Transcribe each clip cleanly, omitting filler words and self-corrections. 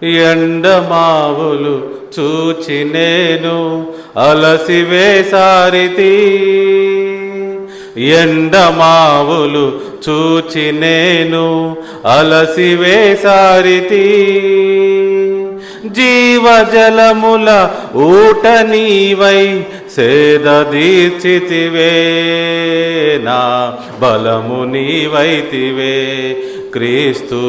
ఎండమావులు చూచి నేను అలసివేసారితి. ఎండమావులు చూచి నేను అలసివేసారితి. జీవజలముల ఊట నీవై సేద దీర్చితివే. నా బలము నీవైతివే క్రీస్తు,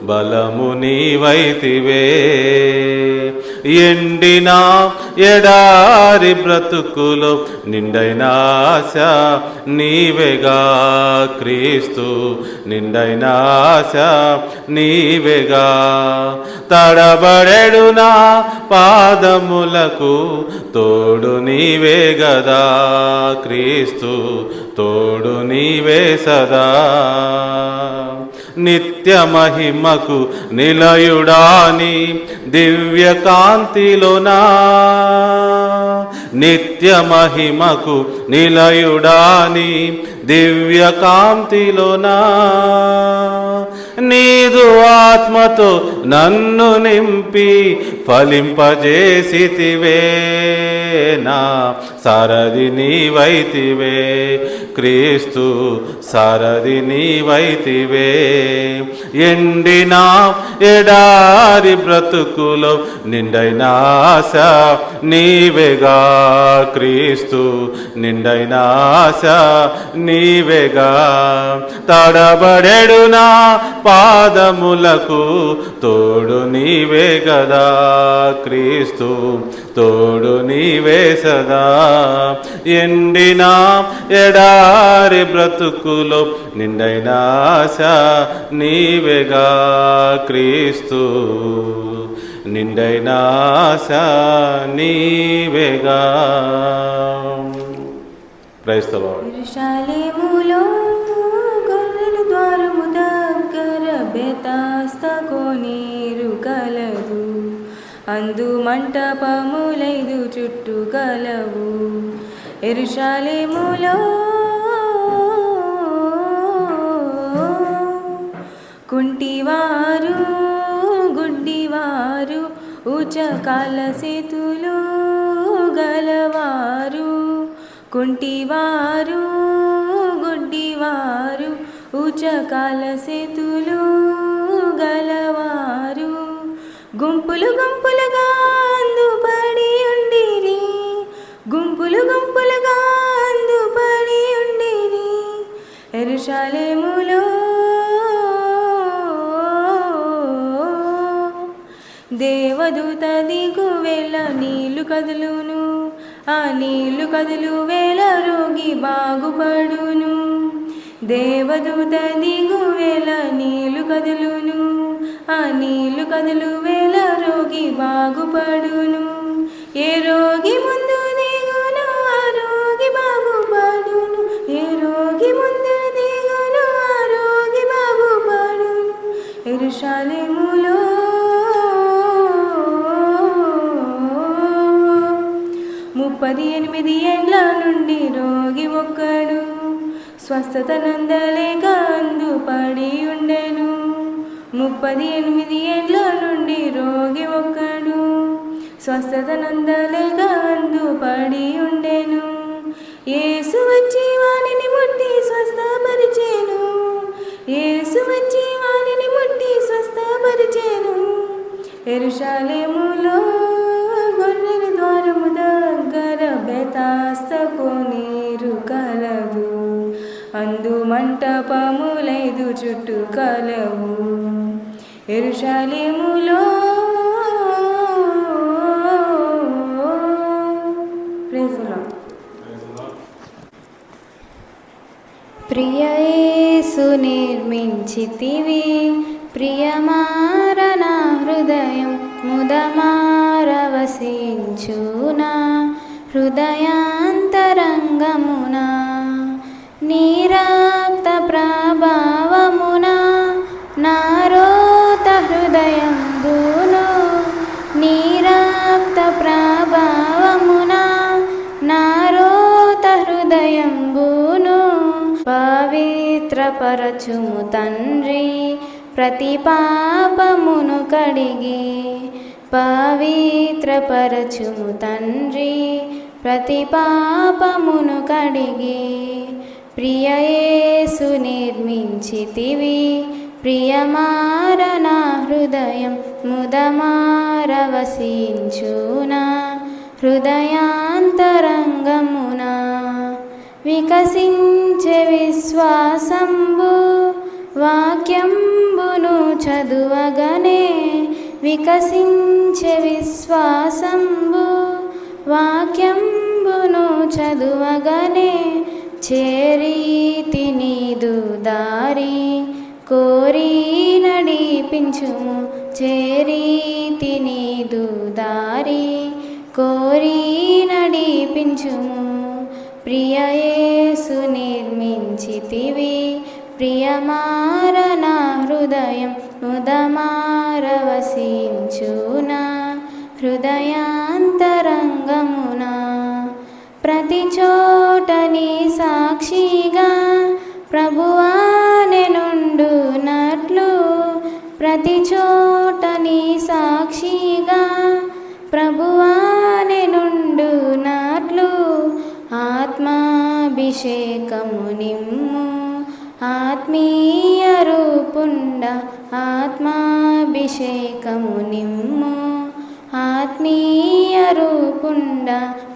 బలము నీవైతివే. ఎండిన ఎడారి బ్రతుకులో నిండైన ఆశ నీవేగా క్రీస్తు, నిండైన ఆశ నీవేగా. తడబడెడు నా పాదములకు తోడు నీవే గదా క్రీస్తు, తోడు నీవే సదా. నిత్య మహిమకు నిలయుడాని దివ్య కాంతిలోనా, నిత్య మహిమకు నిలయుడాని దివ్య కాంతిలోనా. నీదు ఆత్మతో నన్ను నింపి ఫలింపజేసితివే. నా సారథి నీవైతివే క్రీస్తు, సారథి నీవైతివే. ఎండిన ఎడారి బ్రతుకులో నిండైన ఆశ నీవేగా క్రీస్తు, నిండైన ఆశ నీవేగా. తడబడెడు నా పాదములకు తోడు నీవే గదా క్రీస్తు, తోడు నీవే సదా. ఎండిన ఎడారి బ్రతుకులో నిండైన ఆశ నీవేగా క్రీస్తు, నిండైన ఆశ నీవేగా. Praise the Lord. యెరూషలేములో గొర్రెల ద్వారము దగ్గర బెతాస్తా కోనేరు కలదు. అందు మంటపములైదు చుట్టూ కలవు. యెరూషలేములో కుంటివారు గుడ్డివారు ఉచకాల సేతులు గలవారు. కుంటివారు గుడ్డివారు ఉచకాల సేతులు గలవారు. గుంపులు గుంపులుగా అందుపడి ఉండిరి, గుంపులు గుంపులుగా అందుపడి ఉండిరి. యెరూషలేములో దేవదూత దిగువేళ నీళ్లు కదులును. ఆ నీళ్లు కదులు వేళ రోగి బాగుపడును. దేవదూత దిగువేళ నీళ్లు కదులును. ఆ నీళ్లు కదులు వేళ రోగి బాగుపడును. ఏ రోగి ముందు దిగును ఆ రోగి బాగుపడును. ఏ రోగి ముందు దిగును ఆ రోగి బాగుపడును. యెరూషలేములో 38 ఏండ్ల నుండి రోగి ఒక్కడు స్వస్థత నందలేక అందుపడి ఉండెను. 38 ఏండ్ల నుండి రోగి ఒక్కడు స్వస్థత నందలేక అందుపడి ఉండెను. యేసు వచ్చి వానిని ముట్టి స్వస్థపరిచెను. యేసు వచ్చి వానిని ముట్టి స్వస్థపరిచెను. యెరూషలేములో గొర్రెల ద్వారము దగ్గర బెతాస్తా కోనేరు కలదు. అందు మంటపములైదు చుట్టూ కలవు. యెరూషలేములో ప్రియ యేసు నిర్మించితివి ప్రియమారణ హృదయం ముదమారవసించునా హృదయాంతరంగమున నీరాక్త ప్రభావమున నారోత హృదయంబును నీరాక్త ప్రభావమున నారోత హృదయంబును పవిత్రపరచుము తండ్రి ప్రతి పాపమును కడిగి పవిత్రపరచుము తండ్రి, ప్రతి పాపమును కడిగి. ప్రియ యేసు నిర్మించితివి ప్రియమారణ హృదయం, ముదమారవసించునా హృదయాంతరంగమున. వికసించే విశ్వాసంబు వాక్యంబును చదువగనే, వికసించే విశ్వాసంబు వాక్యంబును చదువగనే. చేరీతి నీదు దారి కోరి నడిపించుము, చేరీతి నీదు దారి కోరి నడిపించుము. ప్రియ యేసు నిర్మించితివి ప్రియమారణ హృదయం, ముదమారవసించునా హృదయాంతరంగమున. ప్రతి చోట నీ సాక్షిగా ప్రభువా నేనుండునట్లు, ప్రతి చోట నీ సాక్షిగా ప్రభువా నేనుండునట్లు. ఆత్మాభిషేకము నిమ్ము ఆత్మీయ రూపుండ, ఆత్మాభిషేకము నిమ్ము ఆత్మీయ రూపుండ.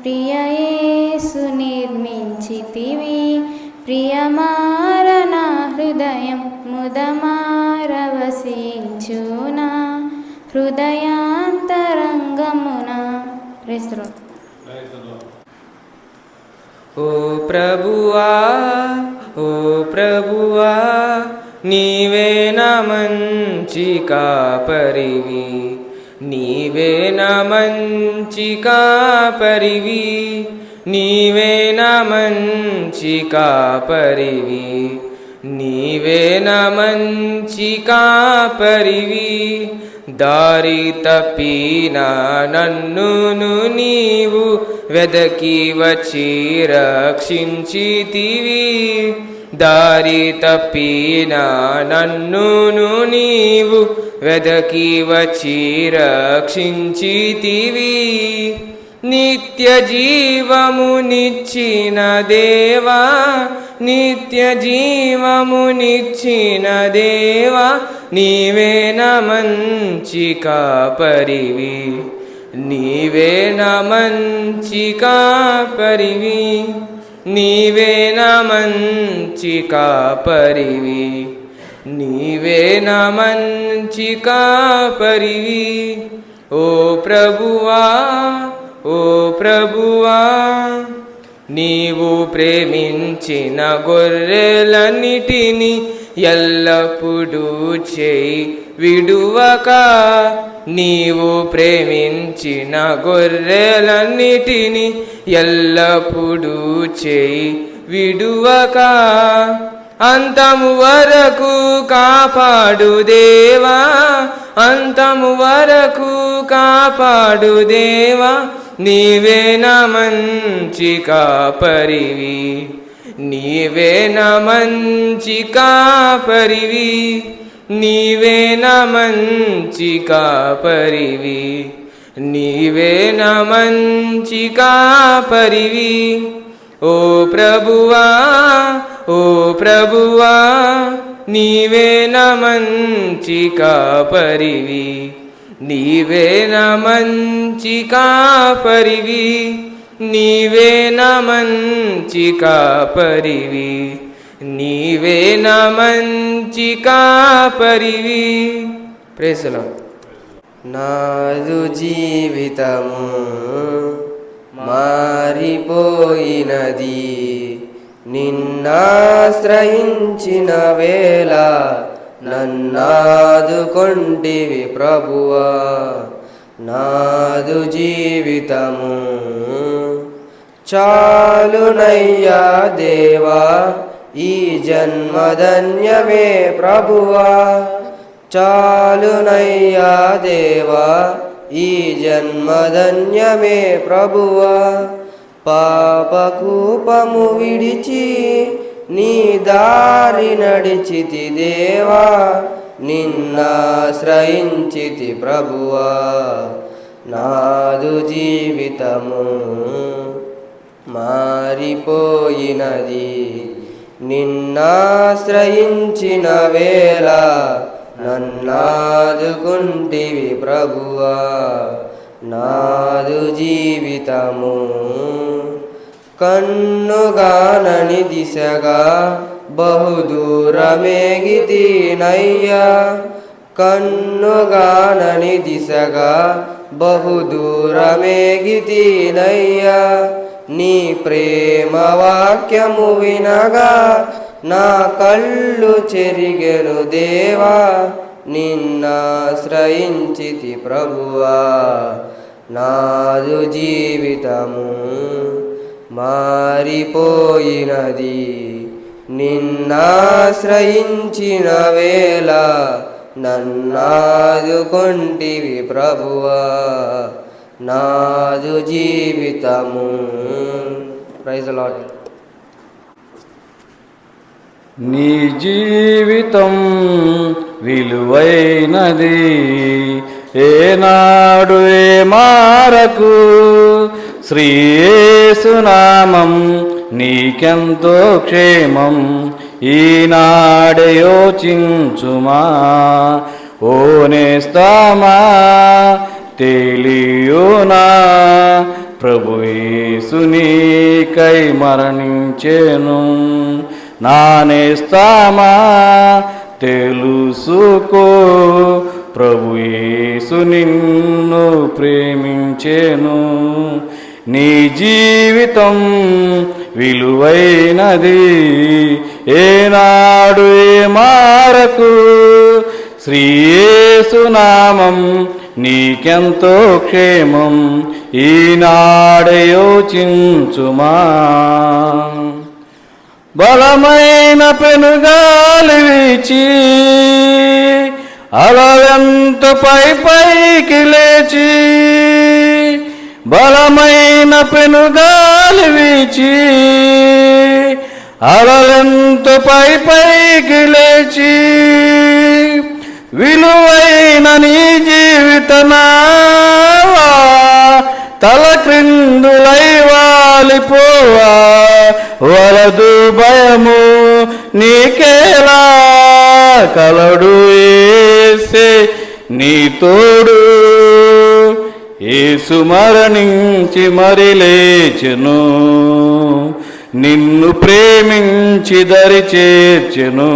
ప్రియ యేసు నిర్మించితివి ప్రియమారణ హృదయం, ముదమారవసించునా హృదయాంతరంగమున. రేస్తురు. ఓ ప్రభువా, ఓ ప్రభువా, నీవే నా మంచి కాపరివి, నీవే నా మంచి కాపరివి, నీవే నా మంచి కాపరివి, నీవే నా మంచి కాపరివి. దారి తప్పిన నన్నును నీవు వెదకి వచ్చి రక్షించితివి, దారి తప్పిన నన్నును నీవు వెదకి వచ్చి రక్షించితివి. నిత్య జీవమునిచ్చిన దేవా, నిత్య జీవమునిచ్చిన దేవా, నీవే నా మంచి కాపరివి, నీవే నా మంచి కాపరివి, నీవే నా మంచి కాపరివి, నీవే నా మంచి కాపరివి. ఓ ప్రభువా, ఓ ప్రభువా, నీవు ప్రేమించిన గొర్రెలన్నిటినీ ఎల్లప్పుడూ చేయి విడువక, నీవు ప్రేమించిన గొర్రెలన్నిటినీ ఎల్లప్పుడూ చేయి విడువక. అంతము వరకు కాపాడు దేవా, అంతము వరకు కాపాడు దేవా, నీవే నా మంచి కాపరివి, నీవే నా మంచి కాపరివి, నీవే నా మంచి కాపరివి, నీవే నా మంచి కాపరివి. ఓ ప్రభువా, ఓ ప్రభువా, నీవే నా మంచి కాపరివి, నీవే నా మంచి కాపరివి, నీవే నా మంచి కాపరివి, నీవే నా మంచి కాపరివి. Praise the lord. నాదు జీవితము మారిపోయినది, నిన్నాశ్రయించిన వేళ నన్నాదుకొంటివి ప్రభువా. నాదు జీవితము చాలునయ్యా దేవా, ఈ జన్మధన్యమే ప్రభువా, చాలునయ్యా దేవా, ఈ జన్మధన్యమే ప్రభువా. పాపకూపము విడిచి నీ దారి నడిచితి దేవా, నిన్నాశ్రయించితి ప్రభువా. నాదు జీవితము మారిపోయినది, నిన్నాశ్రయించిన వేళ నన్నాదుకుంటివి ప్రభువా. నాదు జీవితము కన్నుగానని దిశగా బహుదూరమేగితీనయ్యా. కన్నుగానని దిశగా బహుదూరమేగితీనయ్యా. నీ ప్రేమ వాక్యము వినగా నా కళ్ళు చెరిగెను దేవా. నిన్నాశ్రయించితి ప్రభువా. నాదు జీవితము మారిపోయినది, నిన్నాశ్రయించిన వేళ నన్నాదుకొంటివి ప్రభువా. నాదు జీవితము. Praise the Lord. నీ జీవితం విలువైనది, ఏనాడు ఏ మారకు. శ్రీ యేసునామం నీకెంతో క్షేమం, ఈనాడే యోచించుమా. ఓ నేస్తామా తెలియునా, ప్రభు యేసు నీకై మరణించెను. నా నేస్తామా తెలుసుకో, ప్రభు యేసు నిన్ను ప్రేమించెను. నీ జీవితం విలువైనది, ఏనాడు ఏ మారకు. శ్రీ యేసునామం నీకెంతో క్షేమం, ఈనాడే యోచించుమా. బలమైన పెనుగాలి వీచి అలలెంత పైకి లేచి. బలమైన పెనుగాలి వీచి అలలెంత పైకి లేచి. విలువైన నీ జీవిత నావా తల క్రిందులై వాలిపోవా. వలదు భయము నీకేలా, కలడు యేసే నీ తోడు. యేసు మరణించి మరి లేచెను, నిన్ను ప్రేమించి దరి చేర్చెను.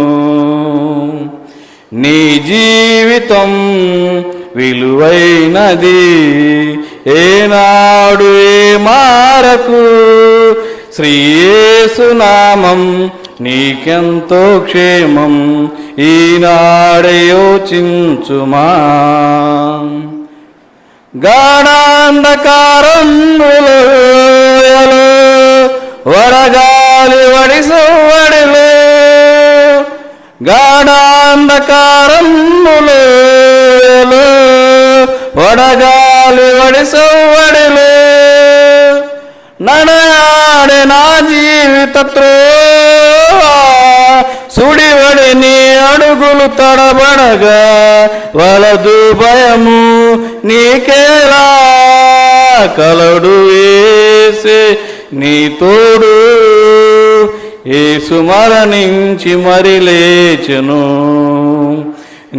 నీ జీవితం విలువైనది, ఏనాడు ఏ మారకు. శ్రీ యేసునామం నీకెంతో క్షేమం, ఈనాడే యోచించుమా. గాఢాంధకారంబులో వడగాలి వడిసోవడిలో. గాఢాంధకారంబులో వడగాలి వడిసోవడిలో. నడయాడే నా జీవిత త్రోవా, సుడివడి నీ అడుగులు తడబడగా. వలదు భయము నీకేలా, కలడు యేసే నీ తోడు. యేసు మరణించి మరి లేచెను,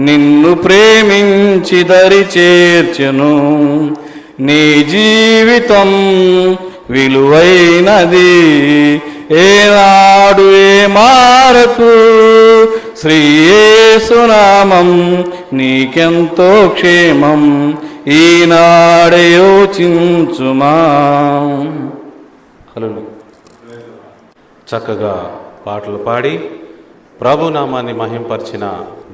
నిన్ను ప్రేమించి దరి చేర్చెను. నీ జీవితం విలువైనది, ఏనాడు ఏ మారకు. శ్రీ యేసునామం నీకెంతో క్షేమం, ఈనాడే యోచించుమా. హల్లెలూయా. చక్కగా పాటలు పాడి ప్రభునామాన్ని మహింపరిచిన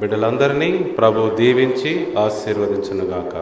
బిడ్డలందరినీ ప్రభు దీవించి ఆశీర్వదించునుగాక.